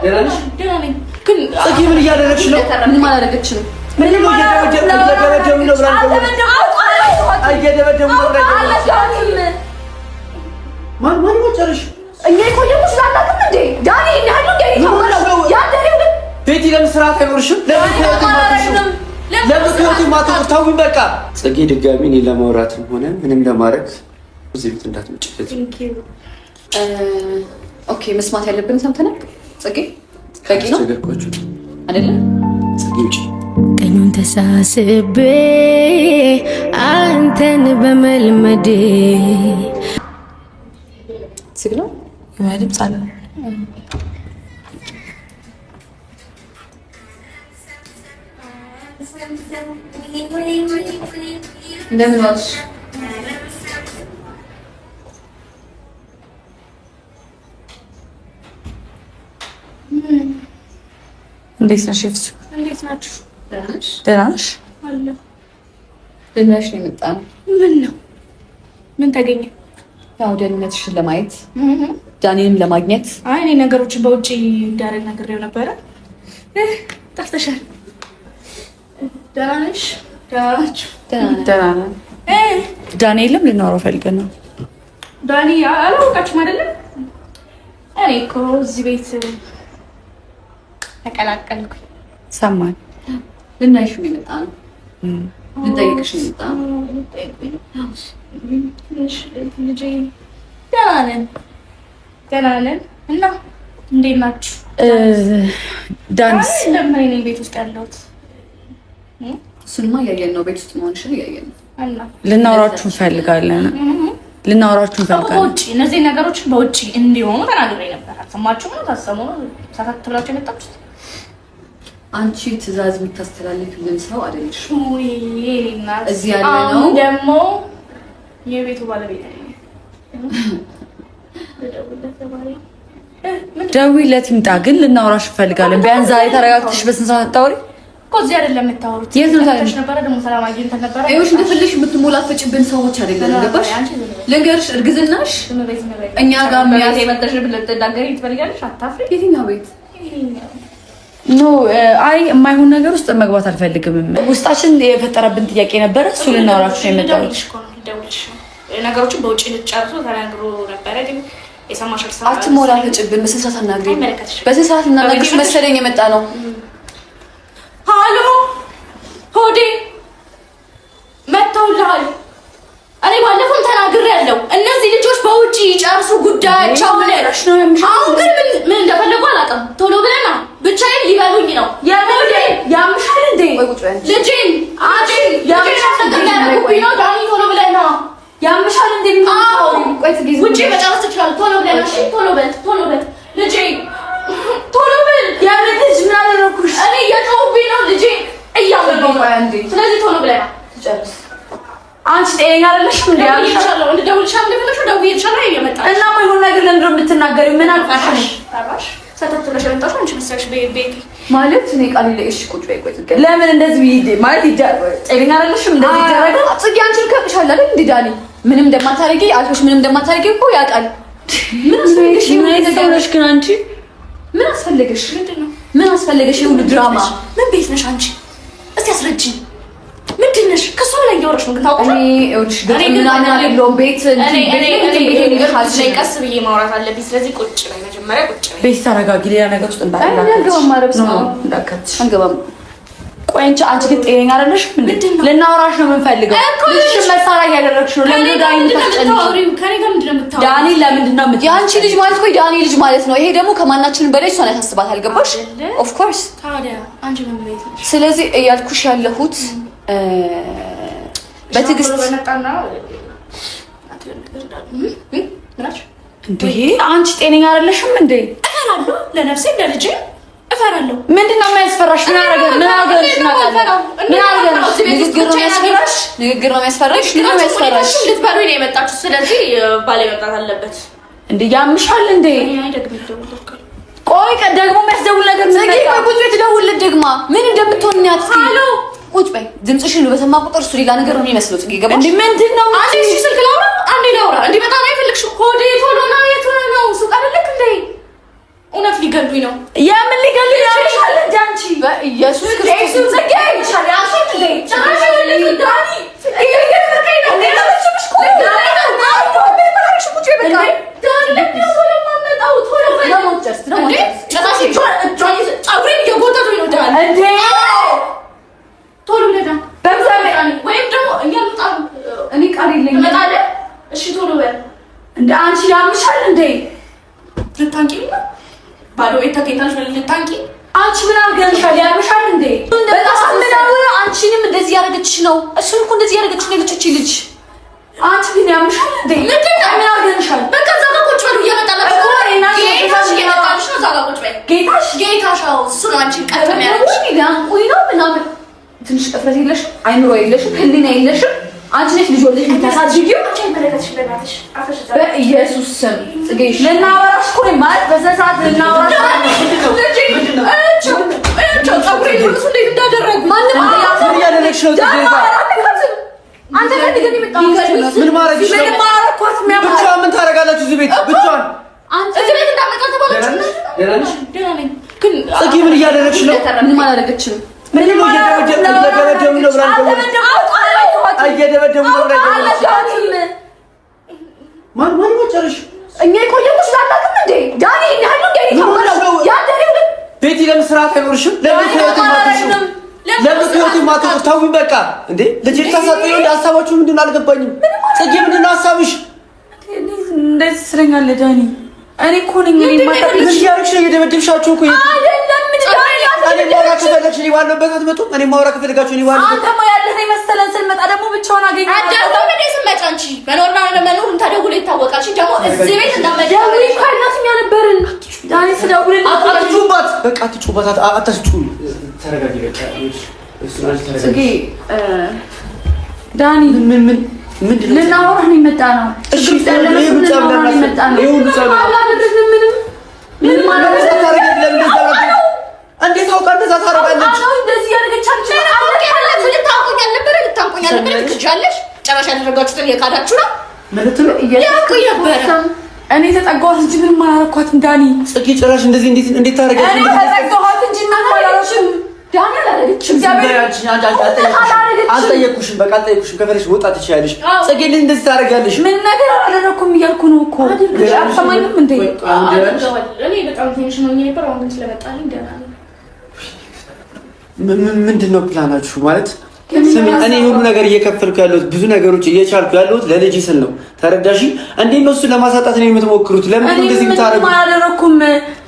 ደህና ነኝ። ግን ጽጌ ምን እያደረግሽ ነው? ምንም አላደረገችም። ምንም እየደበደቡ ነው ብላ ማን ወጨረሽ? እኛ ይቆየው ስላላከም እንዴ ዳኒ ያለው እንዴ ይታወራው ያ ዳኒ ቤቲ ለምን ስርዓት አይኖርሽም? ለምን ከወጡ ማተው በቃ ጽጌ ድጋሚ እኔ ለማውራትም ሆነ ምንም ለማድረግ እዚህ ቤት እንዳትመጭበት። ኦኬ መስማት ያለብን ሰምተናል። ጽጌ በቂ ነው አይደለ? ጽጌ ውጪ ቀኙን ተሳስቤ አንተን በመልመዴ ሲግነው ድምፅ አለ። እንደምን ዋልሽ? እንዴት ነሽ? እንዴት ናችሁ? ደህና ነሽ? አለሁ። ልናሽ ነው የመጣነው። ምን ነው? ምን ተገኘ? ያው ደህንነትሽን ለማየት ዳኒንም ለማግኘት። አይ እኔ ነገሮችን በውጪ እንዳደረግ ነግሬው ነበረ። ጠፍተሻል። ደህና ነሽ? ደህና ነን። ዳንኤልም ልናወራው ፈልገን ነው። ዳኒ አላወቃችሁም አይደለም? እኔ እኮ እዚህ ቤት ተቀላቀልኩ። ሰማን። ልናይሽ ነው የመጣነው። ልጠይቅሽ ነው የመጣነው። ልጄ ደህና ነን። እና እንዴት ናችሁ? ዳንስ ለምን እኔ ቤት ውስጥ ያለሁት? እሱንማ እያየን ነው። ቤት ውስጥ መሆንሽን እያየን ነው። ልናወራችሁ እንፈልጋለን። በውጭ እነዚህ ነገሮች በውጭ እንዲሆኑ ተናግሬ ነበር። አልሰማችሁም? ታሰሙ ሳታት ብላችሁ የመጣችሁት አንቺ ትዕዛዝ የምታስተላልፍልን ሰው አይደለሽ። እዚህ ያለ ነው ደግሞ የቤቱ ባለቤት ነኝ። ደውይለት ይምጣ። ግን ልናወራሽ እንፈልጋለን። ቢያንስ ዛሬ ተረጋግተሽ በስንት ሰዓት ታወሪ እኮ እዚህ አይደለም የምታወሩት። የት ነው ታዲያ? ነበረ ደግሞ ሰላም አግኝተን ነበረ። ይኸውልሽ እንደፈለግሽ የምትሞላፈጭብን ሰዎች አይደለም። ገባሽ? ልንገርሽ፣ እርግዝናሽ እኛ ጋር የሚያዝ የመጣሽ ብለሽ ተዳገሪ ትፈልጋለሽ። አታፍሪ። የትኛው ቤት ኖ አይ የማይሆን ነገር ውስጥ መግባት አልፈልግም። ውስጣችን የፈጠረብን ጥያቄ ነበረ። እሱ ልናወራችሁ ነው የመጣሁት። ነገሮችን በውጭ ልትጨርሱ ተናግሮ ነበረ። ግን የሰማሽ አትሞላፈጭብን። በስንት ሰዓት አናግሪ። በስንት ሰዓት እናናግርሽ መሰለኝ የመጣ ነው። ሃሎ ሆዴ መጥተውልሃል። እኔ ባለፈው ተናግሬያለሁ። እነዚህ ልጆች በውጭ ይጨርሱ ጉዳያቸውን። አሁን ግን ምን እንደፈለጉ አላውቅም። ቶሎ ብለና ብቻዬን ሊበሉኝ ነው። የሞዴ ያምሻል እንዴ? ልጄን ያምሻል ነው። ዳኒ ቶሎ ብለና ያምሻል እንዴ? ውጭ መጨረስ ትችላለህ። ቶሎ ብለና እሺ፣ ቶሎ በል ልጄ ቶሎ በል። ያለልጅ ምን አደረኩሽ? እኔ እየጮህብኝ ነው ልጄ እያመመኝ ነው። ስለዚህ ቶሎ ብለና ትጨርስ። አንቺ ጤነኛ አይደለሽም እንዴ? ያልሻለው እንደደውልሻል እንደፈለሽ ደውዬልሻለሁ። እየመጣ እና ማይሆን ነገር ለምንድን ነው የምትናገሪው? ምን አልፋሽ? ታባሽ ሰተት ብለሽ የመጣሽው አንቺ መሰለሽ። ቤቲ ማለት እኔ ቃል ለእሺ ቁጭ በይ። ቆይ ትገል ለምን እንደዚህ ማለት ጤነኛ አይደለሽም? እንደዚህ ይደረጋል? ጽጌ አንቺ ልከብሻል አይደል? እንዴ ዳኒ ምንም እንደማታረጊ አልፈሽ ምንም እንደማታረጊ እኮ ያውቃል። ምን አስፈልግሽ? ምን አይተሰውለሽ ግን አንቺ ምን አስፈልግሽ? ምንድነው? ምን አስፈልግሽ? ይሁን ድራማ ምን ቤት ነሽ አንቺ? እስቲ አስረጂኝ። ምንድነሽ? ከሷ ላይ እያወራሽ ነው ግን ታውቃለሽ። እኔ እውልሽ ግን ምን አይደለም ቤት እንጂ ቀስ ብዬ ማውራት አለብኝ። ስለዚህ ቁጭ ላይ መጀመሪያ ቁጭ ላይ ቤት ተረጋጊ። ሌላ ነገር ውስጥ እንዳትገባም። ቆይ አንቺ ግን ጤነኛ አይደለሽ? ልናወራሽ ነው የምንፈልገው። ልጅሽ መሳሪያ እያደረግሽ ነው። ለምን ዳኒ ዳኒ ለምንድን ነው የአንቺ ልጅ ማለት? ቆይ ዳኒ ልጅ ማለት ነው። ይሄ ደግሞ ከማናችንም በላይ እሷን ያሳስባት። አልገባሽ? ኦፍ ኮርስ ታዲያ አንቺ ምን ቤት ነሽ? ስለዚህ እያልኩሽ ያለሁት በትዕግስት እንዴ አንቺ ጤነኛ አይደለሽም እንዴ? እፈራለሁ ለነፍሴ ለልጄ እፈራለሁ። ምንድነው የሚያስፈራሽ? ምን አረጋሽ? ምን አረጋሽ? ንግግር ነው የሚያስፈራሽ? ንግግር ነው የሚያስፈራሽ? ምን ነው የሚያስፈራሽ? ልትበሉኝ ነው የመጣችሁት። ስለዚህ ባሌ መምጣት አለበት። እንዴ ያምሻል እንዴ? ቆይ ደግሞ የሚያስደውል ነገር ምን ነው? ቆይ ቁጭ በይ ትደውልልህ ደግማ ምን እንደምትሆን ነው ያትሲ። ሃሎ ቁጭ በይ። ድምፅሽን በሰማ ቁጥር እሱ ሌላ ነገር ነው የሚመስለው። ጽጌ ገባሽ እንዴ? ምንድነው? አንዴ እሺ ስልክ ላውራ፣ አንዴ ላውራ። እንዴ በጣም አይፈልግሽም። ሆዴ ቶሎ ነው የቱ ነው ሱቅ አይደለክ እንዴ? እውነት ሊገሉኝ ነው። የምን ሊገሉኝ ነው? አንቺ በኢየሱስ ክርስቶስ አንቺ ያምሻል እንዴ? ልታንቂ ባዶ ቤት ተገኝታለሽ ልታንቂ አንቺ ምን አድርገሻል? ያምሻል እንዴ? በጣም አንቺንም እንደዚህ ያደረገችሽ ነው። እሱን እኮ እንደዚህ ያደረገችሽ ነው ልጅ ልጅ አንቺ ግን ያምሻል እንዴ? ምን አድርገሻል? በቃ እዛ ጋር ቁጭ በሉ እየመጣላችሁ ጌታሽ እየመጣልሽ ነው። እዛ ጋር ቁጭ በይ ጌታሽ እሱ ነው አንቺን ቀጥም ያለች ሊያንቁኝ ነው ምናምን። ትንሽ እፍረት የለሽም፣ አይምሮ የለሽም፣ ህሊና የለሽም። አንቺ ነሽ ልጅ ወልደሽ የምታሳድጊው። በኢየሱስ ስም ጽጌሽ ልናወራሽ እኮ ነው ማለት በዛ ሰዓት ልናወራሽ ፀጉሬ ልብሱ እንዴት እንዳደረጉ ማንም ያደረግሽ ነው። አንተ ፈልገን የመጣው ምን ማድረግሽ ነው? ብቻዋን ምን ታደርጋላችሁ እዚህ ቤት? ብቻዋን እዚህ ቤት እንዳመጣ ተባለች። ደህና ነኝ ግን ጽጌ ምን እያደረግሽ ነው? ምንም አላደረገችም። ምንም እየደበደቡ ነው ብላ እየደበደቡ ነው ብላ ማን ወጨረሽ? እኛ የቆየው ስላላክም እንዴ ዳኒ ያህሉ ገሪ ተመረው ያደረው ቤቲ ለምን ስርዓት አይኖርሽም? ለምን ህይወት ማትሽም? ለምን ህይወት ማትሽም? ተውኝ በቃ እንዴ ልጅ ታሳጥዩ እንደ ሀሳባችሁ ምንድነው አልገባኝም። ጽጌ ምንድነው ሀሳብሽ? እንደዚህ ስለኛለ ዳኒ እኔ እኮ ነኝ ምን እያደረግሽ ነው? እየደበደብሻቸው እኮ አይደለም። ምን እኔ ማውራት ከፈለግሽ እኔ ባለሁበት አትመጡም? እኔ ማውራት ከፈለጋችሁ እኔ ባለሁበት አንተማ ያለህ መሰለን ስንመጣ ደግሞ ብቻውን አገኘ አዳርገው ወደ ስመጫ አንቺ በኖርና ለመኖር ተደውሎ ይታወቃል። እሺ ደግሞ እዚህ ቤት እንደመደውል ካይናት የሚያነበርን ዳኒ ስደውል አትጩባት፣ በቃ አትጩባት፣ አታስጩ። ተረጋጊ በቃ ጽጌ ዳኒ ምን ልናወራህ ነው የመጣ ነው። እሺ ልናወራህ ነው የመጣ ነው። ምን ማለት እንዴት አውቃ እንደዛ ታረጋለች? እንደዚህ ያደረገቻችሁ ልታውቁኝ አልነበረ ልታውቁኝ አልነበረ ትክጃለሽ። ጨራሽ ያደረጋችሁትን የካዳችሁ ነው ማለት ነው። ያውቁኝ ነበረ። እኔ ተጠጋኋት እንጂ ምንም አላደረኳትም ዳኒ። ጽጌ ጭራሽ እንደዚህ እንዴት ታረጋለች? እኔ ተጠጋኋት እንጂ ምንም አላደረኩሽም ዳኒ። አላደረግሽም። አልጠየኩሽም። በቃ አልጠየኩሽም። ከፈለሽ መውጣት ትችያለሽ። ጽጌ እንደዚህ ታረጋለሽ? ምን ነገር አላደረኩም እያልኩ ነው እኮ። አልሰማኝም እንዴ? እኔ በጣም ቴንሽን ሆኜ ነበር። አሁን ግን ስለመጣልኝ ደህና ነኝ። ምንድን ነው ፕላናችሁ? ማለት ስሚ፣ እኔ ሁሉ ነገር እየከፈልኩ ያለሁት ብዙ ነገሮች እየቻልኩ ያለሁት ለልጅ ስል ነው። ተረዳሽ? እንዴት ነው እሱን ለማሳጣት ነው የምትሞክሩት? ለምን ነው እንደዚህ የምታረጉት? እኔ አላደረኩም።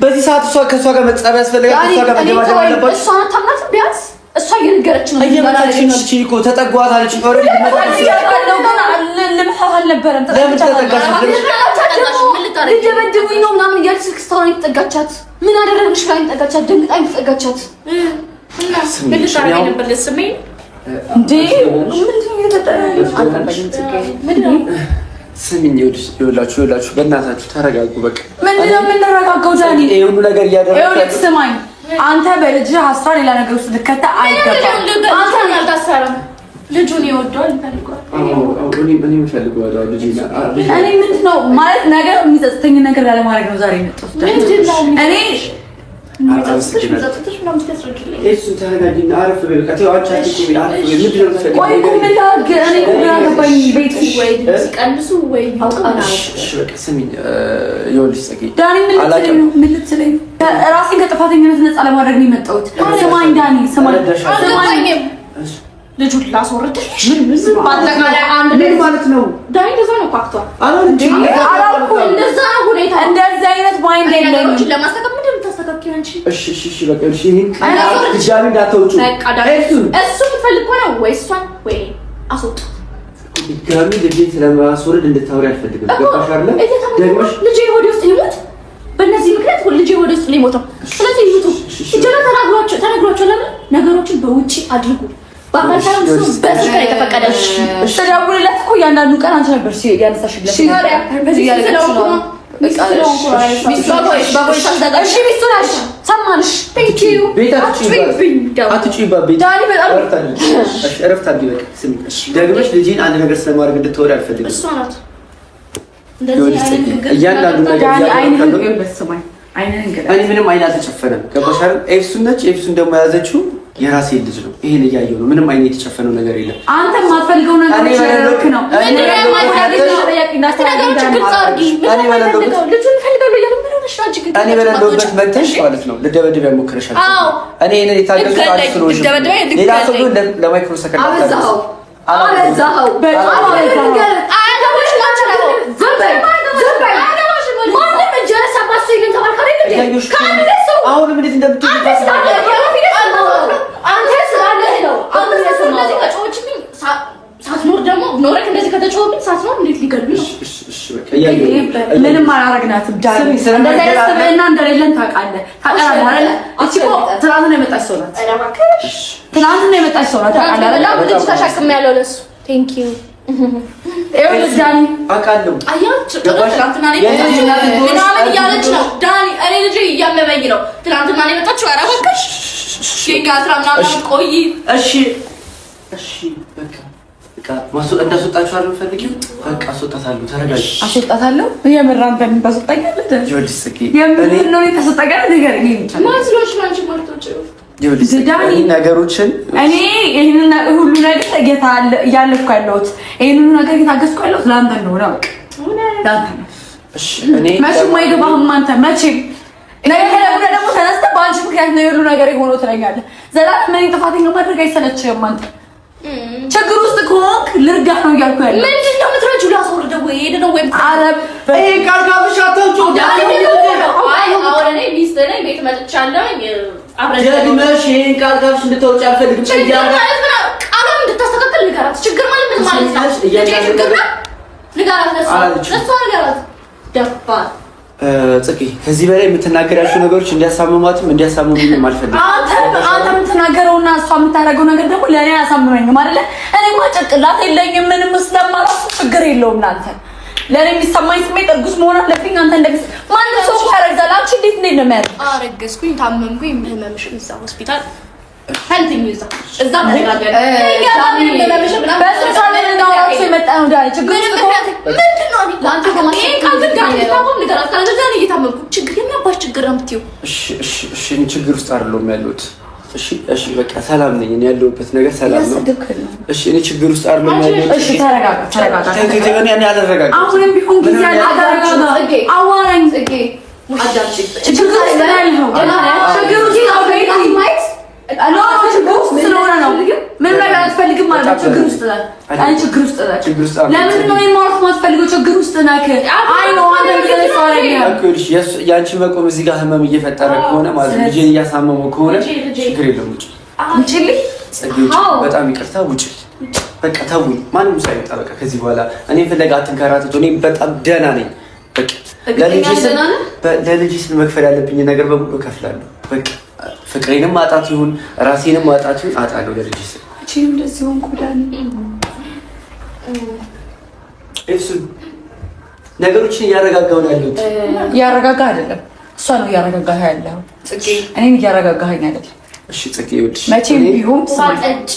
በዚህ ሰዓት ከእሷ ጋር መጻብ ያስፈልጋል። ከእሷ ጋር መደባደብ አለባችሁ። እሷ ታምናት ቢያንስ እሷ እየነገረች ነው። እየመጣችኝ እኮ ተጠጓት አለች። ኦሬዲ ልምታት አልነበረም። ለምን ተጠጋሽ? ልደበድቡኝ ነው ምናምን እያለች ስልክ ስታወራኝ ተጠጋቻት። ምን አደረግሽ ብላኝ ተጠጋቻት። ደንግጣኝ ተጠጋቻት። ምን ልታረገኝ ነበር? ልትስመኝ እንዴ? ምንድን ነው የተጠራኝ? ስሚኝ፣ ይኸውላችሁ በእናታችሁ ተረጋጉ። በቃ ምንድን ነው የምንረጋጋው ዳኒ? ይሄ ሁሉ ነገር እያደረገ ስማኝ፣ አንተ በልጅ ሀሳብ ሌላ ነገር ውስጥ ልከታ አይገባም። አንተ አልታሰረም። ልጁን ይወደዋል ይፈልገዋል። እኔ የምፈልገው ልጅ እኔ ምንድን ነው ማለት ነገር የሚጸጽተኝ ነገር ላለማድረግ ነው ዛሬ የመጣሁት። እኔ እሱን ተረጋጊና አረፍ በይ። በቃ ተው አቻችሁ አረፍ በይ። ምንድን ነው የምትፈልጊው? ቆይ እኮ ምን ላድርግ? እኔ እኮ ግራ ገባኝ። ቤት ወይ ሲቀንሱ ወይ እሺ በቃ ስሚኝ፣ ይኸውልሽ ጽጌ ዳኒ ምን ልትለኝ ነው? ራሴን ከጥፋተኝነት ነፃ ለማድረግ ነው የመጣሁት። ስማኝ ዳኒ ስማኝ፣ ልጁን ላስወርድልሽ። በአጠቃላይ አንድ ምን ማለት ነው? ዳኒ እንደዛ ነው ፓክቷል። አላልኩም። እንደዛ ነው ሁኔታ። እንደዚህ አይነት ማይንድ የለኝም። ለማስተካከል ምንድን ነው የምታስተካክይው አንቺ? እሺ በቃ እሺ። ይሄን ድጋሚ እንዳትወጪ። እሱ የምትፈልግ ከሆነ ወይ እሷን ወይ አስወጣት። ድጋሚ ልጄን ስለማስወረድ እንድታወሪ አልፈልግም። ገባሽ አይደል? ደግሞሽ ልጄ ወደ ውስጥ ሊሞት በእነዚህ ምክንያት ልጄ ወደ ውስጥ ሊሞት። ስለዚህ ይሁቱ ይጀራ ተናግሯቸው። ለምን ነገሮችን በውጪ አድርጉ። ባካታም እሱ በስልክ ላይ ተፈቀደልሽ። ተደውልለት እኮ እያንዳንዱ ቀን አንቺ ነበር ያነሳሽለት። በዚህ ያለችው ነው። ሰማንሽ? ደግመሽ ልጄን አንድ ነገር ስለማድረግ እንድትወሪ አልፈልግም። እሷ ናት እኔ ምንም አይን አልተጨፈነም። ገባሽ አይደል? ኤፍሱን ነች። ኤፍሱን ደግሞ ያዘችው የራሴ ልጅ ነው። ይሄን እያየሁ ነው። ምንም አይን የተጨፈነው ነገር የለም። አንተ የማትፈልገው ነገር ልክ ነው። እኔ በሌለሁበት መተሽ ማለት ነው ልደበድብ ያሞክረሻል። እኔ እኔ የታገዝኩት አንቺ ስለሆንሽ ሌላ ሰው ግን ለማይክሮ ሰከንድ አበዛኸው። አሁንም እንዴት እንደምትይኝ ሳትኖር ደግሞ ኖረክ እንደዚህ ከተጫወብን ሳትኖር እንዴት ሊገሉኝ ነው? ምንም አላረግናትም። ዳኒ እንደዚህ አይነት ስብዕና እንደሌለን ታውቃለህ አይደል? እቺ እኮ ትናንትና የመጣች ሰው ናት። ትናንትና የመጣች ሰው ናት ታውቃለህ አይደል? ልጅ ተሸክሜያለሁ ለእሱ ቴንክ ዩ ይኸውልህ ዳኒ አውቃለሁ። አያችሁ ትናንትና ምናምን እያለች ነው ዳኒ። እኔ ልጅ እያመመኝ ነው። ትናንትና ነው የመጣችው። ኧረ እባክሽ ከአስራ ምናምን ቆይ። እሺ በቃ እንዳስወጣችሁ አይደል የምፈልጊው? በቃ አስወጣታለሁ። ተረጋጊ። አስወጣታለሁ። የምር አንተ ምን ታስወጣኛለህ? የምር ነው ታስወጣኛለህ? ንገረኝ። ማስሎሽ ነው አንቺ ማርቶች ነገሮችን እኔ ይሄንን ሁሉ ነገር እያለፍኩ ያለሁት ይሄን ሁሉ ነገር እየታገስኩ ያለሁት ለአንተ እንደሆነ በቃ ለአንተ ነው። እሺ እኔ መቼም አይገባህም አንተ መቼም ነገር ደግሞ ተነስተህ በአንቺ ምክንያት ነው የሁሉ ነገር የሆነው ትለኛለህ። ዘላለም እኔን ጥፋተኛ ማድረግ አይሰለችህም አንተ? ችግር ውስጥ ከሆንክ ልርዳህ ነው እያልኩ ያለው። ምንድን ነው የምትረጂው? ላስወርደው ወይ ሄደ ነው ወይ አረብ ይሄ ቃል ካብሽ አታውጪው። አሁን እኔ ሚስት ነኝ፣ ቤት መጥቻለሁ። ደግመሽ ይሄን ቃል ካብሽ እንድታወጪ አልፈልግም። ቃሉን እንድታስተካክል ንገራት። ችግር ማለት ምን ማለት ነው? ችግር ነው ንገራት። ለእሷ ንገራት። ደፋር ጽጌ ከዚህ በላይ የምትናገራቸው ነገሮች እንዲያሳምሟትም እንዲያሳምሙኝም አልፈልግም። አንተ የምትናገረውና እሷ የምታደርገው ነገር ደግሞ ለእኔ አያሳምመኝም አይደለ? እኔማ ጭንቅላት የለኝም ምንም ስለማላውቅ ችግር የለውም። እናንተ ለእኔ የሚሰማኝ ስሜት እርጉዝ መሆን አለብኝ። አንተ እንደዚህ ማንም ሰው ያረግዛል። አንቺ እንዴት ነው የሚያደርግ? አረገዝኩኝ፣ ታመምኩኝ፣ ህመምሽን እዛ ሆስፒታል ፈልግኝ እዛ ተነጋገር ችግር ውስጥ አይደለሁም ያለሁት። እሺ በቃ ሰላም ነኝ። እኔ ያለሁበት ነገር ሰላም ነው። እሺ እኔ ችግር ውስጥ አይደለሁም ያለሁት። እሺ ተረጋጋ። እኔ አልረጋጋም። አሁንም ቢሆን ጊዜ አዋራኝ ጽጌ ችግር ውስጥ ያለው ችግር ውስጥ ስለሆነ ነው። ምን ነገር አትፈልግም ማለት ነው። ችግር ውስጥ ነህ። አይ ችግር ውስጥ ነህ። ለምን ነው የማውራት የማትፈልገው? ችግር ውስጥ ነህ። አይ ነው አንተ እንደዚህ ታረጋለህ። ያንቺ መቆም እዚህ ጋር ህመም እየፈጠረ ከሆነ ማለት ነው ልጄን እያሳመመው ከሆነ ችግር የለም። ውጪልኝ። በጣም ይቅርታ ውጪ። በቃ ተውኝ። ማንም ሳይወጣ በቃ ከዚህ በኋላ እኔ ፍለጋ አትንከራተቱ። እኔ በጣም ደህና ነኝ። በቃ ለልጄ ስል መክፈል ያለብኝ ነገር በሙሉ እከፍላለሁ። በቃ ፍቅሬንም ማጣት ይሁን ራሴንም ማጣት ይሁን አጣለሁ ለልጄ ስል። እቺ እንደዚህ ሆንኩ ዳኒ። እሱን ነገሮችን እያረጋጋሁ ነው ያለሁት። እያረጋጋህ አይደለም፣ እሷ ነው እያረጋጋህ ያለው። ጽጌ እኔም እያረጋጋኸኝ አይደለም። እሺ ጽጌ ይኸውልሽ መቼም ቢሆን ሳጠጪ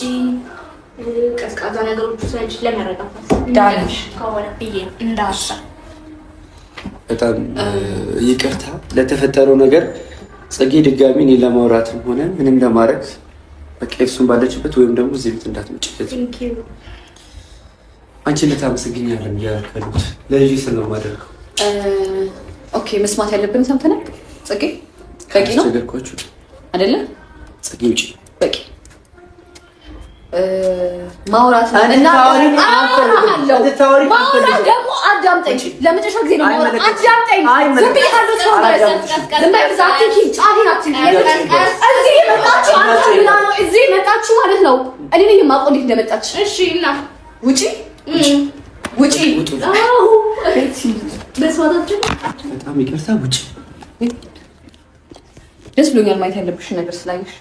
ቀዝቃዛ ነገሮች ስለዚህ ለማረጋጋት ዳንሽ ከሆነ ብዬ እንዳሳ በጣም ይቅርታ ለተፈጠረው ነገር ጽጌ። ድጋሚ እኔ ለማውራትም ሆነ ምንም ለማድረግ በቃ እሱን ባለችበት ወይም ደግሞ እዚህ ቤት እንዳትመጭበት አንቺን ልታመሰግኛለን እያልኩት ለልጅ ስል ነው የማደርገው። ኦኬ መስማት ያለብን ሰምተናል። ጽጌ በቂ ነው ነገርኳችሁ አይደለ? ጽጌ ውጪ በቂ ማውራት እና ማውራት ደግሞ አዳምጠኝ። ለመጨረሻ ጊዜ ነው ማውራት። አዳምጠኝ። እዚህ መጣችሁ ማለት ነው። እኔ ነኝ የማውቀው እንዴት እንደመጣች። እሺ እና ውጪ በጣም ይቅርታ ውጪ። ደስ ብሎኛል ማየት ያለብሽን ነገር ስላየሽ።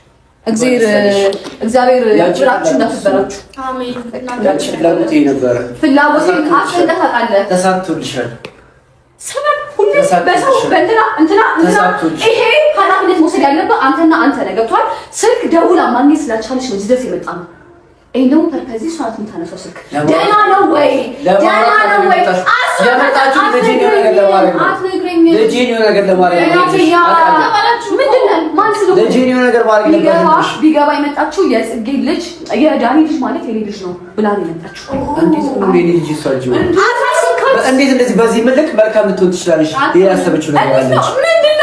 እግዚአብሔር ያብራችሁ እንዳትበራችሁ። አሜን። ፍላጎቴ ነበረ። ፍላጎቴን አስፈላጊ ተሳክቶልሻል። ሰበብ ሁሉ በሰው እንትና ይሄ ኃላፊነት መውሰድ ያለበት አንተና አንተ ነህ። ገብቶሃል? ስልክ ደውላ ማግኘት ስላልቻለች ነው እዚህ ድረስ የመጣ ነው። ነው ፐርፐዚ ሰዓት የምታነሳው ስልክ ደህና ነው ወይ? ደህና ነው ወይ? ያመጣችሁ ልጄን የሆነ ነገር ለማድረግ ነው። ልጄን የሆነ ነገር ለማድረግ ነው። ምንድነው? ማን ስለሆነ ልጄን የሆነ ነገር ማድረግ ነበር። ቢገባ የመጣችሁ የጽጌ ልጅ የዳኒ ልጅ ማለት የኔ ልጅ ነው ብላ ነው የመጣችሁ። እንዴት ነው የኔ ልጅ እሷልጅ? እንዴት እንደዚህ በዚህ መልክ መልካም ልትሆን ትችላለሽ? ይሄ ያሰበችው ነገር አለች።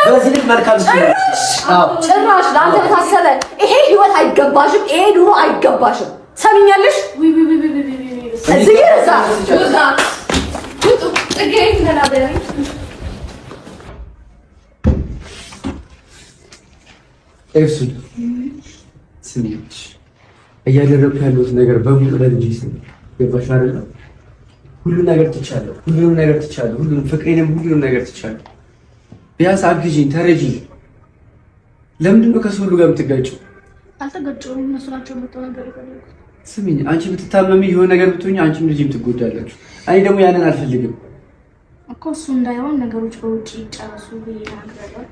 በዚህ ልክ መልካም ትችላለሽ? አዎ ጭራሽ ለአንተ ታሰበ። ይሄ ህይወት አይገባሽም። ይሄ ኑሮ አይገባሽም። ሰሚኛለሽ? እዚህ ይርሳ ወጣ ወጡ ጥገኝ ተናበረኝ። ኤፍሱን ስሚች እያደረኩ ያለሁት ነገር በሙሉ ለልጅ ስም ገባሽ አይደል? ሁሉም ነገር ትቻለሁ። ሁሉም ፍቅሬንም ሁሉም ነገር ትቻለሁ። ቢያንስ አግዢኝ፣ ተረጂኝ። ለምንድን ነው ከሰው ሁሉ ጋር የምትጋጭው? አልተጋጨሁም። እነሱ ናቸው መጥተው ነገር ይፈልጋሉ። ስሚኝ፣ አንቺ ብትታመሚ የሆነ ነገር ብትሆኚ አንቺም ልጅም ትጎዳላችሁ። እኔ ደግሞ ያንን አልፈልግም እኮ። እሱ እንዳይሆን ነገሮች በውጪ ይጨረሱ ብዬ ነግሬያለሁ።